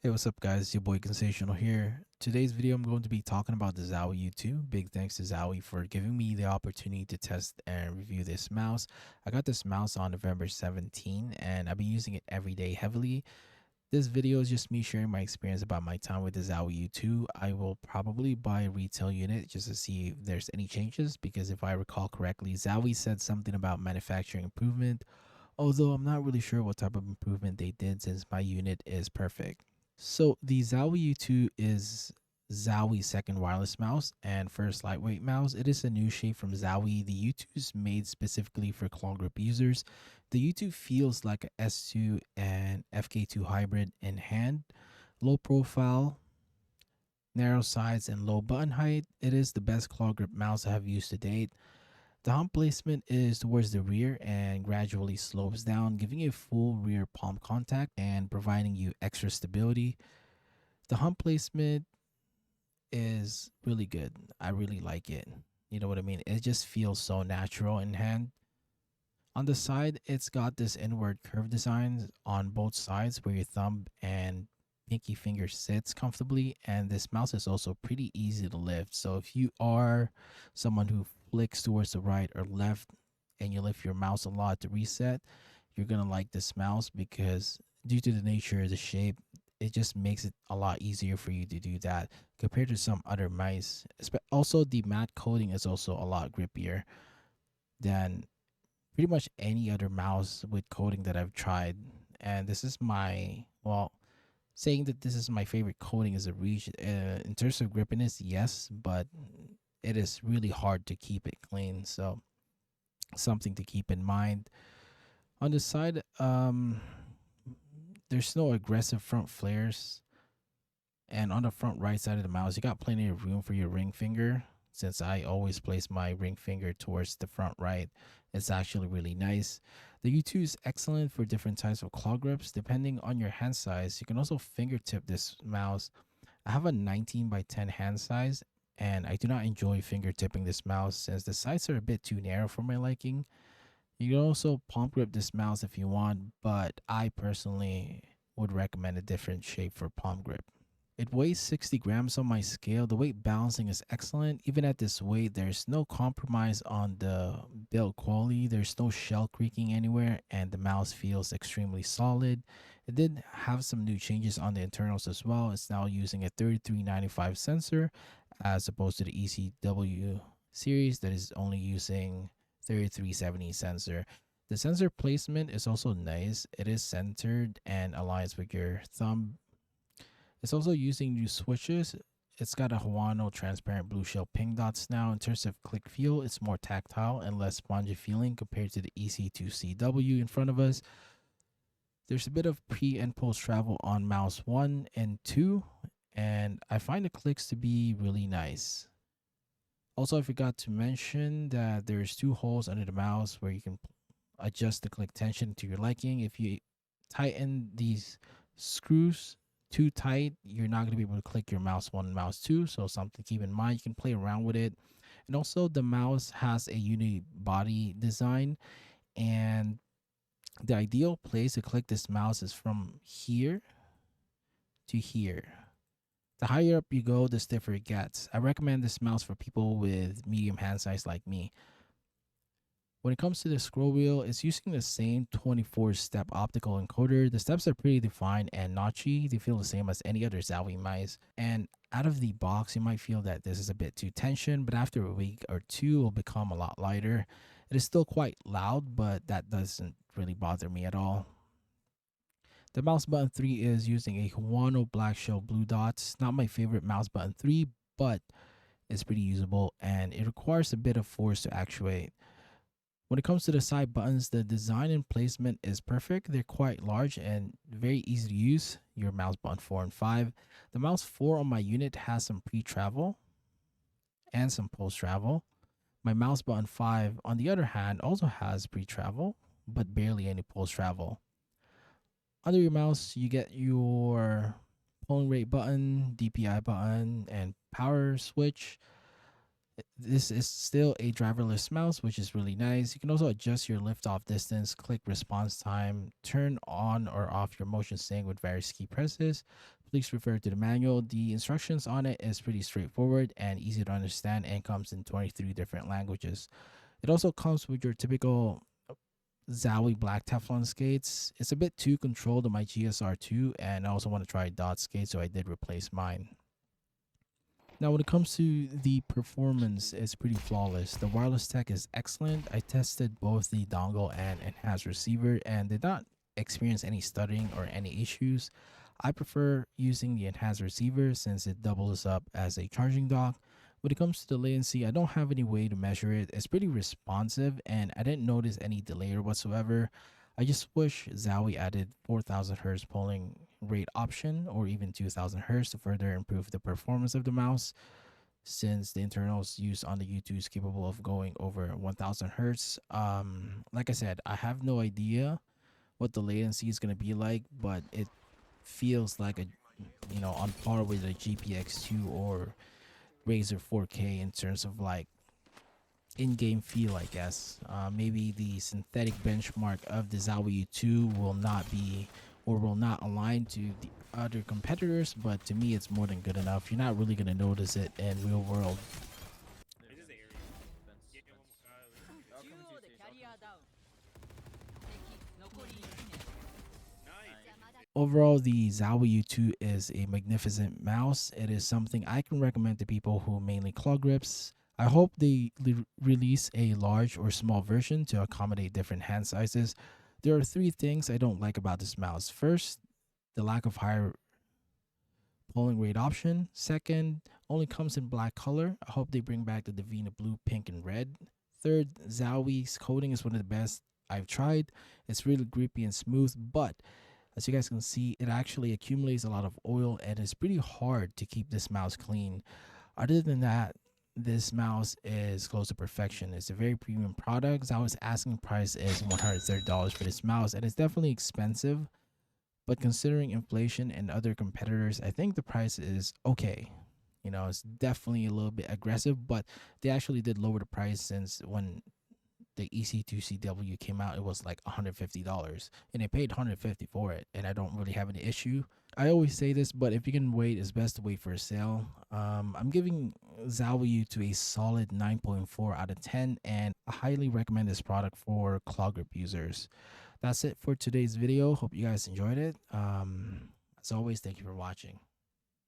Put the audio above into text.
Hey, what's up, guys? Your boy Sensational here. Today's video, I'm going to be talking about the Zowie U2. Big thanks to Zowie for giving me the opportunity to test and review this mouse. I got this mouse on November 17, and I've been using it every day heavily. This video is just me sharing my experience about my time with the Zowie U2. I will probably buy a retail unit just to see if there's any changes, because if I recall correctly, Zowie said something about manufacturing improvement, although I'm not really sure what type of improvement they did since my unit is perfect. So the Zowie U2 is Zowie's second wireless mouse and first lightweight mouse. It is a new shape from Zowie. The U2 is made specifically for claw grip users. The U2 feels like a S2 and FK2 hybrid in hand. Low profile, narrow sides, and low button height. It is the best claw grip mouse I have used to date. The hump placement is towards the rear and gradually slopes down, giving you full rear palm contact and providing you extra stability. The hump placement is really good. I really like it. You know what I mean? It just feels so natural in hand. On the side, it's got this inward curve design on both sides where your thumb and pinky finger sits comfortably, and this mouse is also pretty easy to lift. So if you are someone who flicks towards the right or left and you lift your mouse a lot to reset, you're gonna like this mouse because due to the nature of the shape, it just makes it a lot easier for you to do that compared to some other mice. Also, the matte coating is also a lot grippier than pretty much any other mouse with coating that I've tried. And this is my, well, saying that this is my favorite coating is a reach. In terms of grippiness, yes, but it is really hard to keep it clean. So something to keep in mind. On the side, there's no aggressive front flares. And on the front right side of the mouse, you got plenty of room for your ring finger. Since I always place my ring finger towards the front right, it's actually really nice. The U2 is excellent for different types of claw grips. Depending on your hand size, you can also fingertip this mouse. I have a 19 by 10 hand size, and I do not enjoy fingertipping this mouse since the sides are a bit too narrow for my liking. You can also palm grip this mouse if you want, but I personally would recommend a different shape for palm grip. It weighs 60 grams on my scale. The weight balancing is excellent. Even at this weight, there's no compromise on the build quality. There's no shell creaking anywhere, and the mouse feels extremely solid. It did have some new changes on the internals as well. It's now using a 3395 sensor as opposed to the ECW series that is only using 3370 sensor. The sensor placement is also nice. It is centered and aligns with your thumb. It's also using new switches. It's got a Hawano transparent blue shell ping dots now. In terms of click feel, it's more tactile and less spongy feeling compared to the EC2CW in front of us. There's a bit of pre and post travel on mouse 1 and 2, and I find the clicks to be really nice. Also, I forgot to mention that there's two holes under the mouse where you can adjust the click tension to your liking. If you tighten these screws too tight, you're not going to be able to click your mouse 1 and mouse 2. So something to keep in mind. You can play around with it. And also the mouse has a unity body design, and the ideal place to click this mouse is from here to here. The higher up you go, the stiffer it gets. I recommend this mouse for people with medium hand size like me. When it comes to the scroll wheel, it's using the same 24-step optical encoder. The steps are pretty defined and notchy. They feel the same as any other Zowie mice. And out of the box, you might feel that this is a bit too tension, but after a week or two, it will become a lot lighter. It is still quite loud, but that doesn't really bother me at all. The mouse button 3 is using a Hawano black shell blue dots. Not my favorite mouse button 3, but it's pretty usable and it requires a bit of force to actuate. When it comes to the side buttons, the design and placement is perfect. They're quite large and very easy to use. Your mouse button 4 and 5. The mouse 4 on my unit has some pre-travel and some post-travel. My mouse button 5, on the other hand, also has pre-travel, but barely any post-travel. Under your mouse, you get your polling rate button, DPI button, and power switch. This is still a driverless mouse, which is really nice. You can also adjust your lift off distance, click response time, turn on or off your motion sync with various key presses, please refer to the manual. The instructions on it is pretty straightforward and easy to understand and comes in 23 different languages. It also comes with your typical Zowie black Teflon skates. It's a bit too controlled on my GSR2, and I also want to try dot skate, so I did replace mine. Now, when it comes to the performance, it's pretty flawless. The wireless tech is excellent. I tested both the dongle and enhanced receiver and did not experience any stuttering or any issues. I prefer using the enhanced receiver since it doubles up as a charging dock. When it comes to the latency, I don't have any way to measure it. It's pretty responsive and I didn't notice any delay whatsoever. I just wish Zowie added 4000 Hz polling rate option or even 2000 Hz to further improve the performance of the mouse, since the internals used on the U2 is capable of going over 1000 Hz. Like I said, I have no idea what the latency is going to be like, but it feels like on par with a GPX2 or Razer 4K in terms of like in-game feel, I guess. Maybe the synthetic benchmark of the Zowie U2 will not be or will not align to the other competitors, but to me it's more than good enough. You're not really going to notice it in real world. Overall, the Zowie U2 is a magnificent mouse. It is something I can recommend to people who mainly claw grips. I hope they release a large or small version to accommodate different hand sizes. There are 3 things I don't like about this mouse. First, the lack of higher polling rate option. Second, only comes in black color. I hope they bring back the Divina blue, pink, and red. Third, Zowie's coating is one of the best I've tried. It's really grippy and smooth, but as you guys can see, it actually accumulates a lot of oil and it's pretty hard to keep this mouse clean. Other than that, this mouse is close to perfection. It's a very premium product. Zowie's asking price is $130 for this mouse, and it's definitely expensive. But considering inflation and other competitors, I think the price is okay. It's definitely a little bit aggressive, but they actually did lower the price, since when the EC2CW came out, it was like $150, and I paid $150 for it, and I don't really have any issue. I always say this, but if you can wait, it's best to wait for a sale. I'm giving Zowie U2 a solid 9.4 out of 10, and I highly recommend this product for claw grip users. That's it for today's video. Hope you guys enjoyed it. As always, thank you for watching.